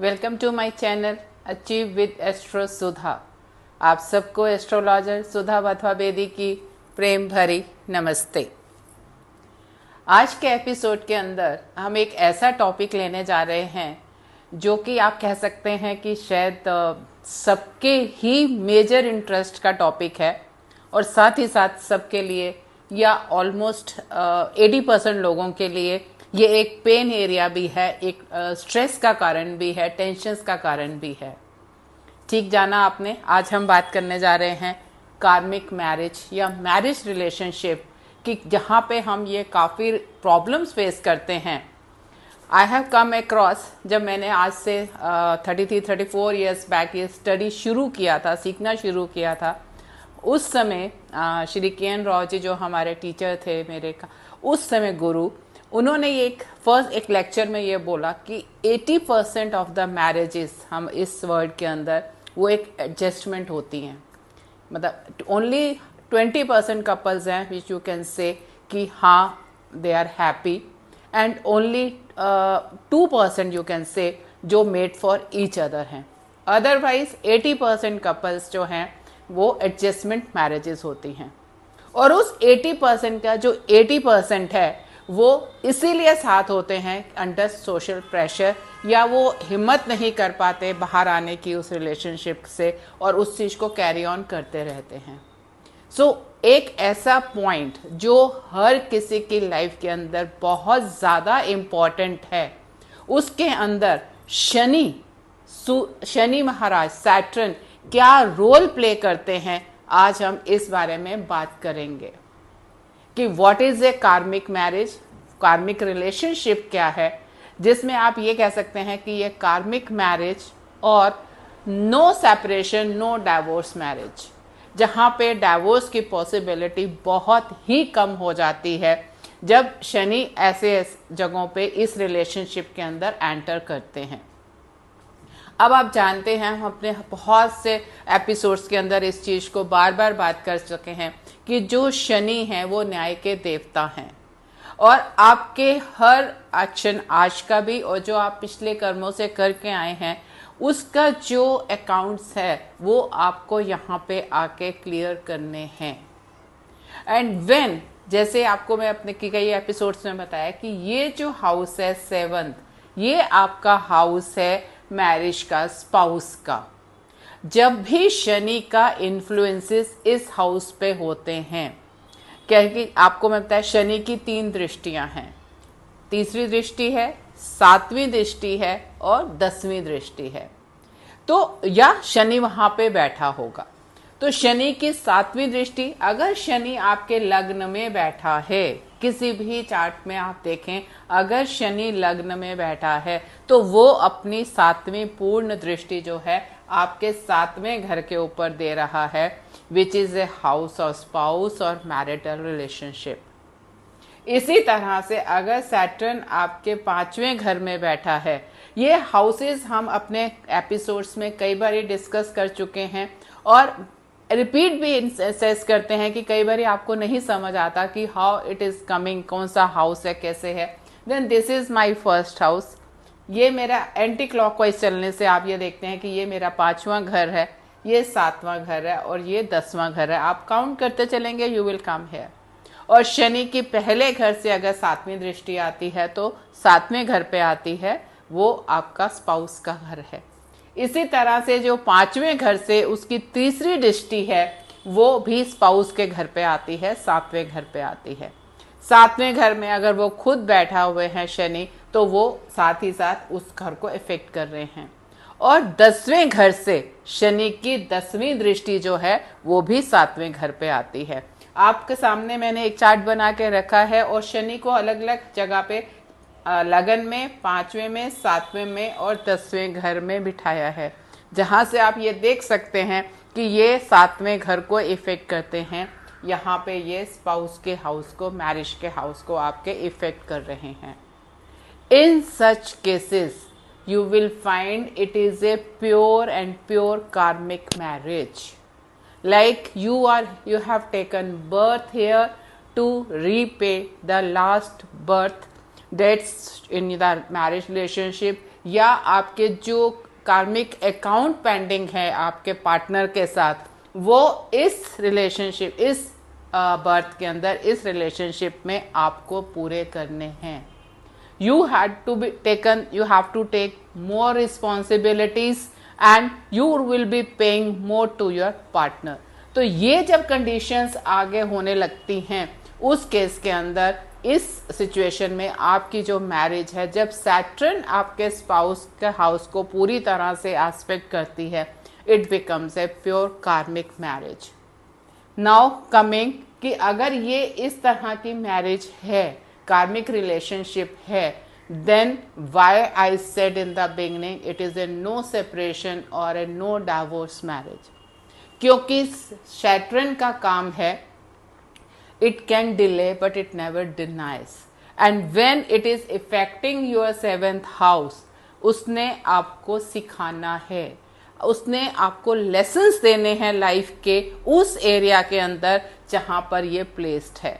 Welcome to my channel achieve with astro Sudha. आप सबको astrologer सुधा वाधवा बेदी की प्रेम भरी नमस्ते। आज के एपिसोड के अंदर हम एक ऐसा टॉपिक लेने जा रहे हैं जो कि आप कह सकते हैं कि शायद सबके ही मेजर इंटरेस्ट का टॉपिक है और साथ ही साथ सबके लिए या ऑलमोस्ट 80% लोगों के लिए ये एक पेन एरिया भी है, एक स्ट्रेस का कारण भी है, टेंशन्स का कारण भी है। ठीक जाना आपने। आज हम बात करने जा रहे हैं कार्मिक मैरिज या मैरिज रिलेशनशिप कि जहाँ पे हम ये काफ़ी प्रॉब्लम्स फेस करते हैं। आई हैव कम अक्रॉस, जब मैंने आज से 33-34 ईयर्स बैक ये स्टडी शुरू किया था, सीखना शुरू किया था, उस समय श्री के.एन. राव जी जो हमारे टीचर थे मेरे का, उस समय गुरु, उन्होंने एक लेक्चर में ये बोला कि 80% ऑफ द मैरिजेस, हम इस वर्ड के अंदर, वो एक एडजस्टमेंट होती हैं। मतलब ओनली 20% कपल्स हैं विच यू कैन से कि हाँ they are happy, and only 2% you can say जो मेड फॉर ईच अदर हैं। अदरवाइज 80% कपल्स जो हैं वो एडजस्टमेंट मैरिजेस होती हैं। और उस 80% का जो 80% है वो इसीलिए साथ होते हैं अंडर सोशल प्रेशर, या वो हिम्मत नहीं कर पाते बाहर आने की उस रिलेशनशिप से और उस चीज़ को कैरी ऑन करते रहते हैं। एक ऐसा पॉइंट जो हर किसी की लाइफ के अंदर बहुत ज़्यादा इम्पॉर्टेंट है, उसके अंदर शनि महाराज, सैटर्न क्या रोल प्ले करते हैं, आज हम इस बारे में बात करेंगे कि व्हाट इज ए कार्मिक मैरिज, कार्मिक रिलेशनशिप क्या है, जिसमें आप ये कह सकते हैं कि ये कार्मिक मैरिज और no separation, no divorce marriage, जहाँ पे डाइवोर्स की पॉसिबिलिटी बहुत ही कम हो जाती है जब शनि ऐसे जगहों पे इस रिलेशनशिप के अंदर एंटर करते हैं। अब आप जानते हैं, हम अपने बहुत से एपिसोड्स के अंदर इस चीज़ को बार बार बात कर चुके हैं कि जो शनि हैं वो न्याय के देवता हैं और आपके हर एक्शन, आज का भी और जो आप पिछले कर्मों से करके आए हैं, उसका जो अकाउंट्स है वो आपको यहाँ पे आके क्लियर करने हैं। एंड व्हेन, जैसे आपको मैं अपने कई एपिसोड्स में बताया कि ये जो हाउस है 7th, ये आपका हाउस है मैरिज का, स्पाउस का। जब भी शनि का इन्फ्लुएंसेस इस हाउस पे होते हैं, क्योंकि आपको मैं बताया शनि की 3 दृष्टियां हैं। तीसरी दृष्टि है, 7वीं दृष्टि है और 10वीं दृष्टि है। तो या शनि वहां पे बैठा होगा। तो शनि की 7वीं दृष्टि, अगर शनि आपके लग्न में बैठा है, किसी भी चार्ट में आप देखें, अगर शनि लग्न में बैठा है तो वो अपनी 7वीं पूर्ण दृष्टि जो है आपके 7वें घर के ऊपर दे रहा है, which is a house of spouse और मैरिटल रिलेशनशिप। इसी तरह से अगर सैटर्न आपके 5वें घर में बैठा है, ये हाउसेस हम अपने एपिसोड्स में कई बार डिस्कस कर चुके हैं और रिपीट भी इंसेस करते हैं कि कई बार आपको नहीं समझ आता कि हाउ इट इज कमिंग, कौन सा हाउस है, कैसे है। Then this is my first house. ये मेरा एंटी क्लॉकवाइज चलने से आप ये देखते हैं कि ये मेरा 5वां घर है, ये 7वां घर है और ये 10वां घर है। आप काउंट करते चलेंगे, यू विल कम हियर। और शनि की पहले घर से अगर 7वीं दृष्टि आती है तो 7वें घर पे आती है, वो आपका स्पाउस का घर है। इसी तरह से जो 5वें घर से उसकी तीसरी दृष्टि है वो भी स्पाउस के घर पे आती है, 7वें घर पे आती है। 7वें घर में अगर वो खुद बैठा हुए हैं शनि, तो वो साथ ही साथ उस घर को इफेक्ट कर रहे हैं। और 10वें घर से शनि की 10वीं दृष्टि जो है वो भी 7वें घर पे आती है। आपके सामने मैंने एक चार्ट बना के रखा है और शनि को अलग अलग जगह पे लगन में, 5वें में, 7वें में और 10वें घर में बिठाया है, जहां से आप ये देख सकते हैं कि ये 7वें घर को इफेक्ट करते हैं। यहाँ पे ये स्पाउस के हाउस को, मैरिज के हाउस को आपके इफेक्ट कर रहे हैं। In such cases you will find it is a pure and pure karmic marriage, like you have taken birth here to repay the last birth debts in the marriage relationship, या आपके जो कार्मिक account pending है आपके partner के साथ, वो इस रिलेशनशिप, इस बर्थ के अंदर, इस रिलेशनशिप में आपको पूरे करने हैं। You have to take more responsibilities and you will be paying more to your partner। तो ये जब कंडीशंस आगे होने लगती हैं, उस केस के अंदर, इस सिचुएशन में आपकी जो मैरिज है, जब सैटर्न आपके स्पाउस के हाउस को पूरी तरह से एस्पेक्ट करती है, इट बिकम्स ए प्योर कार्मिक मैरिज। नाउ कमिंग कि अगर ये इस तरह की मैरिज है, कार्मिक रिलेशनशिप है, then why I said in the beginning it is a no separation or a no divorce marriage। क्योंकि सैटर्न का काम है, it can delay but it never denies, and when it is affecting your 7th house, उसने आपको सिखाना है, उसने आपको लेसन्स देने हैं लाइफ के उस एरिया के अंदर जहां पर ये प्लेस्ड है।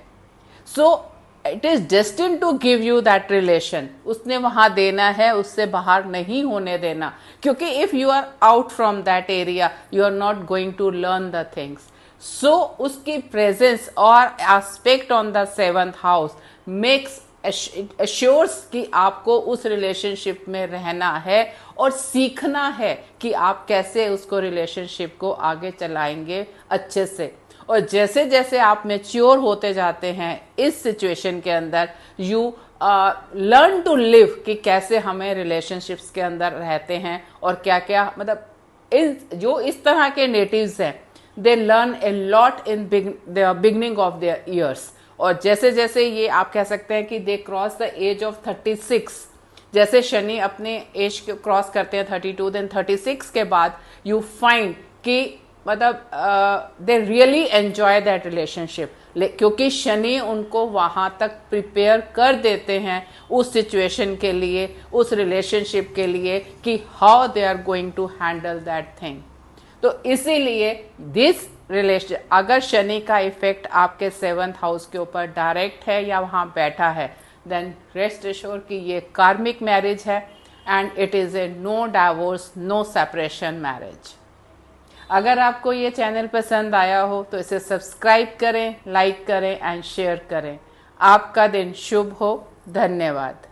So it is destined to give you that relation, उसने वहां देना है, उससे बाहर नहीं होने देना, क्योंकि if you are out from that area you are not going to learn the things. So उसकी प्रेजेंस और aspect on the 7th house makes assures कि आपको उस रिलेशनशिप में रहना है और सीखना है कि आप कैसे उसको रिलेशनशिप को आगे चलाएंगे अच्छे से। और जैसे जैसे आप मैच्योर होते जाते हैं इस सिचुएशन के अंदर, यू लर्न टू लिव कि कैसे हमें रिलेशनशिप्स के अंदर रहते हैं और क्या क्या, मतलब जो इस तरह के नेटिव्स हैं, they learn a lot in the beginning of their years. और जैसे जैसे ये आप कह सकते हैं कि they cross the age of 36, जैसे शनि अपने एज को क्रॉस करते हैं 32, देन 36 के बाद यू फाइंड कि मतलब they really enjoy that relationship, क्योंकि शनि उनको वहां तक प्रिपेयर कर देते हैं उस सिचुएशन के लिए, उस रिलेशनशिप के लिए कि how they are going to handle that thing. तो इसीलिए दिस रिलेशन, अगर शनि का इफेक्ट आपके 7th हाउस के ऊपर डायरेक्ट है या वहां बैठा है, देन रेस्ट एश्योर कि ये कार्मिक मैरिज है and it is a no divorce, no separation marriage. अगर आपको ये चैनल पसंद आया हो तो इसे सब्सक्राइब करें, लाइक करें एंड शेयर करें। आपका दिन शुभ हो। धन्यवाद।